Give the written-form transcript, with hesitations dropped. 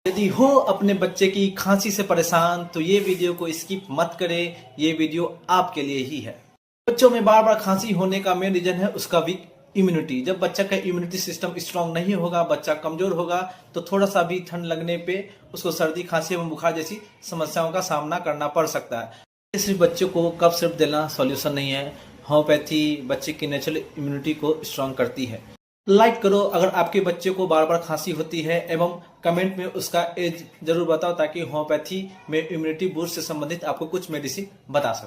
यदि हो अपने बच्चे की खांसी से परेशान तो ये वीडियो को स्किप मत करें, ये वीडियो आपके लिए ही है। बच्चों में बार बार खांसी होने का मेन रीजन है उसका वीक इम्यूनिटी। जब बच्चा का इम्यूनिटी सिस्टम स्ट्रांग नहीं होगा, बच्चा कमजोर होगा, तो थोड़ा सा भी ठंड लगने पे उसको सर्दी, खांसी एवं बुखार जैसी समस्याओं का सामना करना पड़ सकता है। सिर्फ बच्चों को कफ सिरप देना सॉल्यूशन नहीं है। होम्योपैथी बच्चे की नेचुरल इम्यूनिटी को स्ट्रांग करती है। लाइक करो अगर आपके बच्चे को बार बार खांसी होती है, एवं कमेंट में उसका एज जरूर बताओ ताकि होम्योपैथी में इम्यूनिटी बूस्ट से संबंधित आपको कुछ मेडिसिन बता सकूं।